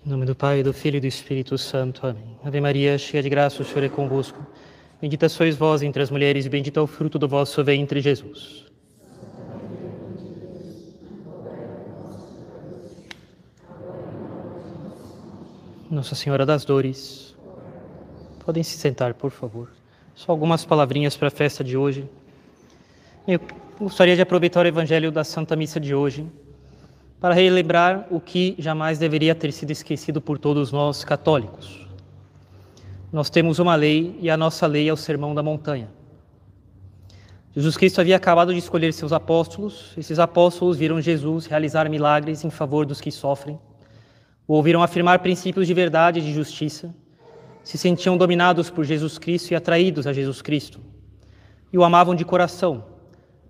Em nome do Pai, do Filho e do Espírito Santo. Amém. Ave Maria, cheia de graça, o Senhor é convosco. Bendita sois vós entre as mulheres e bendito é o fruto do vosso ventre, Jesus. Nossa Senhora das Dores. Podem se sentar, por favor. Só algumas palavrinhas para a festa de hoje. Eu gostaria de aproveitar o Evangelho da Santa Missa de hoje para relembrar o que jamais deveria ter sido esquecido por todos nós católicos. Nós temos uma lei e a nossa lei é o Sermão da Montanha. Jesus Cristo havia acabado de escolher seus apóstolos. Esses apóstolos viram Jesus realizar milagres em favor dos que sofrem, o ouviram afirmar princípios de verdade e de justiça, se sentiam dominados por Jesus Cristo e atraídos a Jesus Cristo, e o amavam de coração,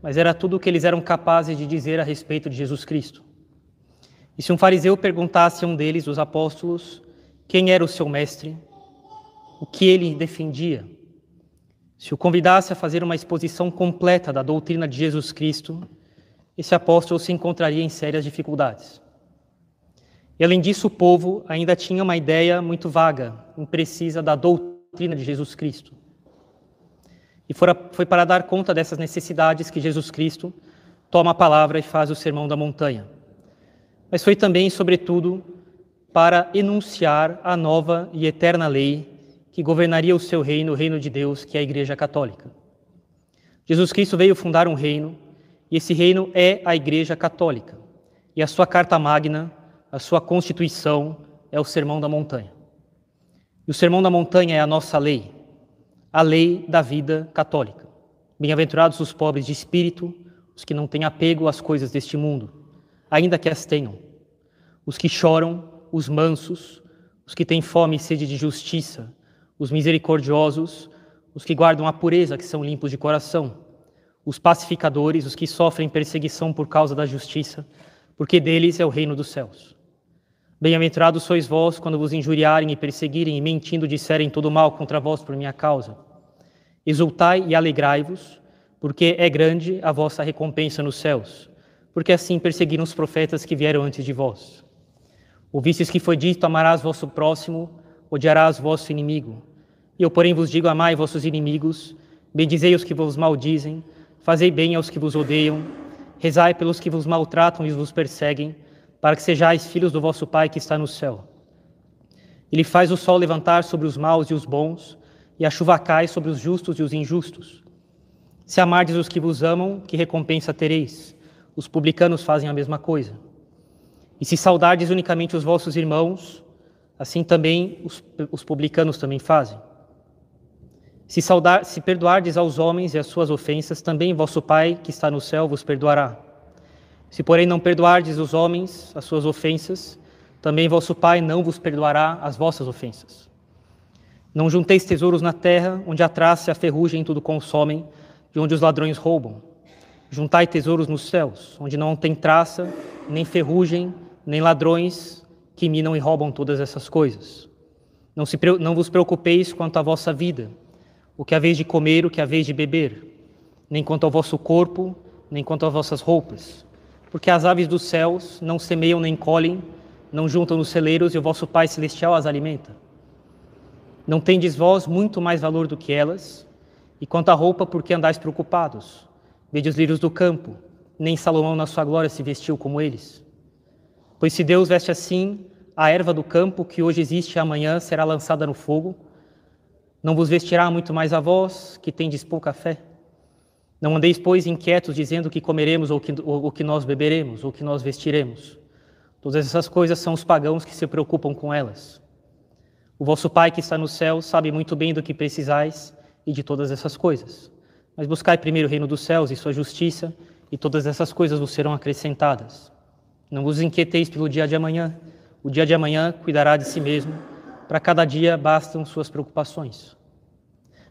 mas era tudo o que eles eram capazes de dizer a respeito de Jesus Cristo. E se um fariseu perguntasse a um deles, os apóstolos, quem era o seu mestre, o que ele defendia, se o convidasse a fazer uma exposição completa da doutrina de Jesus Cristo, esse apóstolo se encontraria em sérias dificuldades. E além disso, o povo ainda tinha uma ideia muito vaga, imprecisa da doutrina de Jesus Cristo. E foi para dar conta dessas necessidades que Jesus Cristo toma a palavra e faz o Sermão da Montanha. Mas foi também, sobretudo, para enunciar a nova e eterna lei que governaria o seu reino, o reino de Deus, que é a Igreja Católica. Jesus Cristo veio fundar um reino, e esse reino é a Igreja Católica. E a sua Carta Magna, a sua Constituição, é o Sermão da Montanha. E o Sermão da Montanha é a nossa lei, a lei da vida católica. Bem-aventurados os pobres de espírito, os que não têm apego às coisas deste mundo, ainda que as tenham. Os que choram, os mansos, os que têm fome e sede de justiça, os misericordiosos, os que guardam a pureza, que são limpos de coração, os pacificadores, os que sofrem perseguição por causa da justiça, porque deles é o reino dos céus. Bem-aventurados sois vós quando vos injuriarem e perseguirem e mentindo disserem todo mal contra vós por minha causa. Exultai e alegrai-vos, porque é grande a vossa recompensa nos céus, porque assim perseguiram os profetas que vieram antes de vós. Ouvistes que foi dito, amarás vosso próximo, odiarás vosso inimigo. E eu, porém, vos digo, amai vossos inimigos, bendizei os que vos maldizem, fazei bem aos que vos odeiam, rezai pelos que vos maltratam e vos perseguem, para que sejais filhos do vosso Pai que está no céu. Ele faz o sol levantar sobre os maus e os bons, e a chuva cai sobre os justos e os injustos. Se amardes os que vos amam, que recompensa tereis? Os publicanos fazem a mesma coisa. E se saudardes unicamente os vossos irmãos, assim também os publicanos também fazem. Se perdoardes aos homens e as suas ofensas, também vosso Pai, que está no céu, vos perdoará. Se, porém, não perdoardes os homens as suas ofensas, também vosso Pai não vos perdoará as vossas ofensas. Não junteis tesouros na terra, onde a traça e a ferrugem tudo consomem, e onde os ladrões roubam. Juntai tesouros nos céus, onde não tem traça, nem ferrugem, nem ladrões que minam e roubam todas essas coisas. Não vos preocupeis quanto à vossa vida, o que haveis de comer, o que haveis de beber, nem quanto ao vosso corpo, nem quanto às vossas roupas. Porque as aves dos céus não semeiam nem colhem, não juntam nos celeiros, e o vosso Pai Celestial as alimenta. Não tendes vós muito mais valor do que elas? E quanto à roupa, por que andais preocupados? Vede os lírios do campo, nem Salomão na sua glória se vestiu como eles. Pois se Deus veste assim a erva do campo, que hoje existe e amanhã será lançada no fogo, não vos vestirá muito mais a vós, que tendes pouca fé? Não andeis, pois, inquietos, dizendo que comeremos, ou que nós beberemos, ou que nós vestiremos. Todas essas coisas são os pagãos que se preocupam com elas. O vosso Pai que está no céu sabe muito bem do que precisais e de todas essas coisas. Mas buscai primeiro o reino dos céus e sua justiça, e todas essas coisas vos serão acrescentadas. Não vos inquieteis pelo dia de amanhã. O dia de amanhã cuidará de si mesmo. Para cada dia bastam suas preocupações.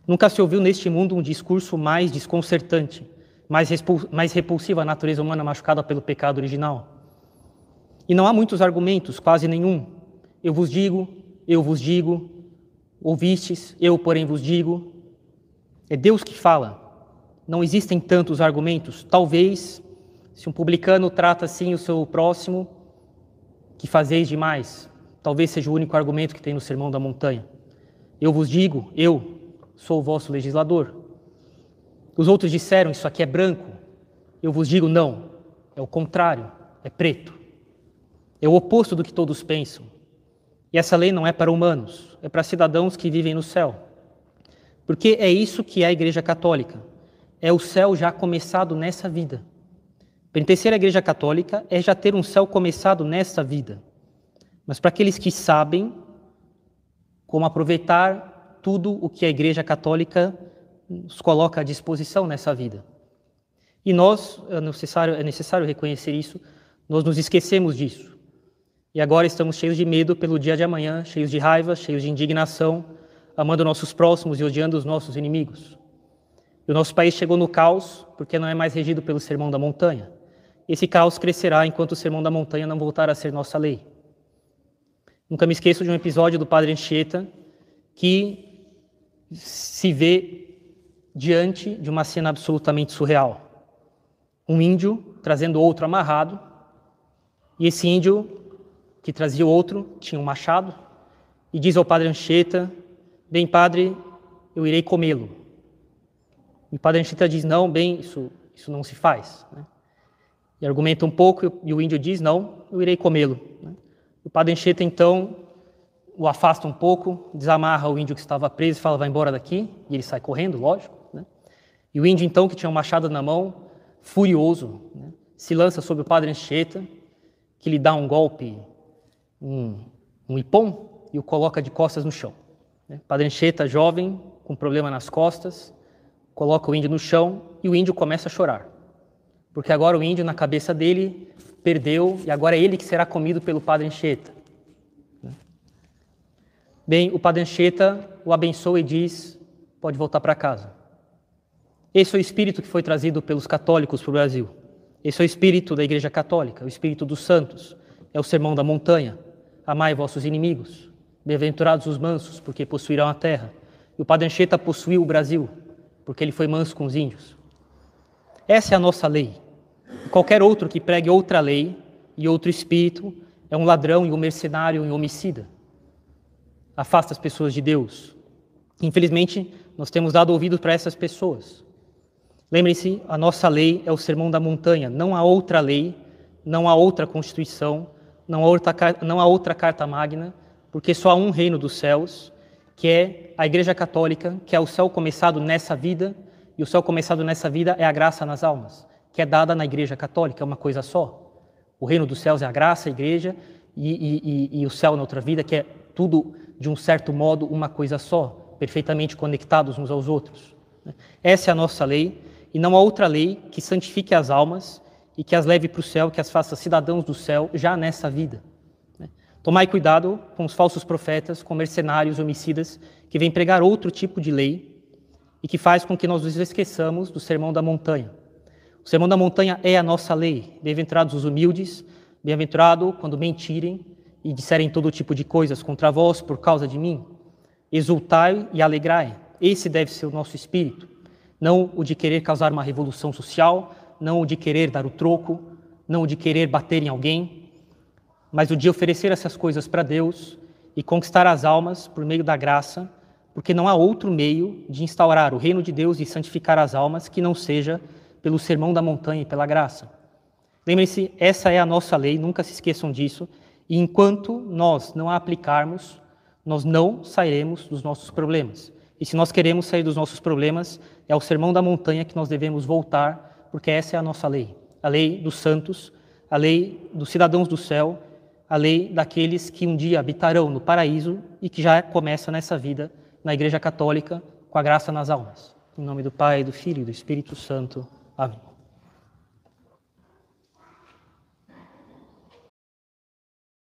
Nunca se ouviu neste mundo um discurso mais desconcertante, mais repulsivo à natureza humana machucada pelo pecado original. E não há muitos argumentos, quase nenhum. Eu vos digo, ouvistes, eu, porém, vos digo. É Deus que fala. Não existem tantos argumentos. Talvez, se um publicano trata assim o seu próximo, que fazeis demais. talvez seja o único argumento que tem no Sermão da Montanha. Eu vos digo, eu sou o vosso legislador. Os outros disseram, isso aqui é branco. Eu vos digo, não, é o contrário, é preto. É o oposto do que todos pensam. E essa lei não é para humanos, é para cidadãos que vivem no céu. Porque é isso que é a Igreja Católica. É o céu já começado nessa vida. Pertencer à Igreja Católica é já ter um céu começado nessa vida. Mas para aqueles que sabem como aproveitar tudo o que a Igreja Católica nos coloca à disposição nessa vida. E nós, é necessário reconhecer isso, nós nos esquecemos disso. E agora estamos cheios de medo pelo dia de amanhã, cheios de raiva, cheios de indignação, amando nossos próximos e odiando os nossos inimigos. E o nosso país chegou no caos porque não é mais regido pelo Sermão da Montanha. Esse caos crescerá enquanto o Sermão da Montanha não voltar a ser nossa lei. Nunca me esqueço de um episódio do Padre Anchieta que se vê diante de uma cena absolutamente surreal. Um índio trazendo outro amarrado, e esse índio que trazia o outro tinha um machado, e diz ao Padre Anchieta: bem, padre, eu irei comê-lo. E o Padre Anchieta diz: não, bem, isso não se faz. Né? E argumenta um pouco, e o índio diz: não, eu irei comê-lo. Né? O Padre Anchieta, então, o afasta um pouco, desamarra o índio que estava preso e fala: vai embora daqui, e ele sai correndo, lógico. Né? E o índio, então, que tinha um machado na mão, furioso, né? Se lança sobre o Padre Anchieta, que lhe dá um golpe, um ipom, e o coloca de costas no chão. O Padre Anchieta, jovem, com problema nas costas, coloca o índio no chão e o índio começa a chorar. Porque agora o índio, na cabeça dele, perdeu e agora é ele que será comido pelo Padre Anchieta. Bem, o Padre Anchieta o abençoa e diz: pode voltar para casa. Esse é o espírito que foi trazido pelos católicos para o Brasil. Esse é o espírito da Igreja Católica, o espírito dos santos. É o Sermão da Montanha. Amai vossos inimigos. Bem-aventurados os mansos, porque possuirão a terra. E o Padre Anchieta possuiu o Brasil, porque ele foi manso com os índios. Essa é a nossa lei. Qualquer outro que pregue outra lei e outro espírito é um ladrão e um mercenário e um homicida. Afasta as pessoas de Deus. Infelizmente, nós temos dado ouvido para essas pessoas. Lembrem-se, a nossa lei é o Sermão da Montanha. Não há outra lei, não há outra Constituição, não há outra Carta Magna, porque só há um reino dos céus, que é a Igreja Católica, que é o céu começado nessa vida, e o céu começado nessa vida é a graça nas almas, que é dada na Igreja Católica, é uma coisa só. O reino dos céus é a graça, a Igreja, e o céu na outra vida, que é tudo, de um certo modo, uma coisa só, perfeitamente conectados uns aos outros. Essa é a nossa lei, e não há outra lei que santifique as almas e que as leve para o céu, que as faça cidadãos do céu já nessa vida. Tomai cuidado com os falsos profetas, com mercenários, homicidas, que vêm pregar outro tipo de lei e que faz com que nós nos esqueçamos do Sermão da Montanha. O Sermão da Montanha é a nossa lei. Bem-aventurados os humildes, bem-aventurado quando mentirem e disserem todo tipo de coisas contra vós por causa de mim. Exultai e alegrai. Esse deve ser o nosso espírito. Não o de querer causar uma revolução social, não o de querer dar o troco, não o de querer bater em alguém, mas o de oferecer essas coisas para Deus e conquistar as almas por meio da graça, porque não há outro meio de instaurar o reino de Deus e santificar as almas que não seja pelo Sermão da Montanha e pela graça. Lembrem-se, essa é a nossa lei, nunca se esqueçam disso, e enquanto nós não a aplicarmos, nós não sairemos dos nossos problemas. E se nós queremos sair dos nossos problemas, é ao Sermão da Montanha que nós devemos voltar, porque essa é a nossa lei. A lei dos santos, a lei dos cidadãos do céu, a lei daqueles que um dia habitarão no paraíso e que já começa nessa vida, na Igreja Católica, com a graça nas almas. Em nome do Pai, do Filho e do Espírito Santo. Amém.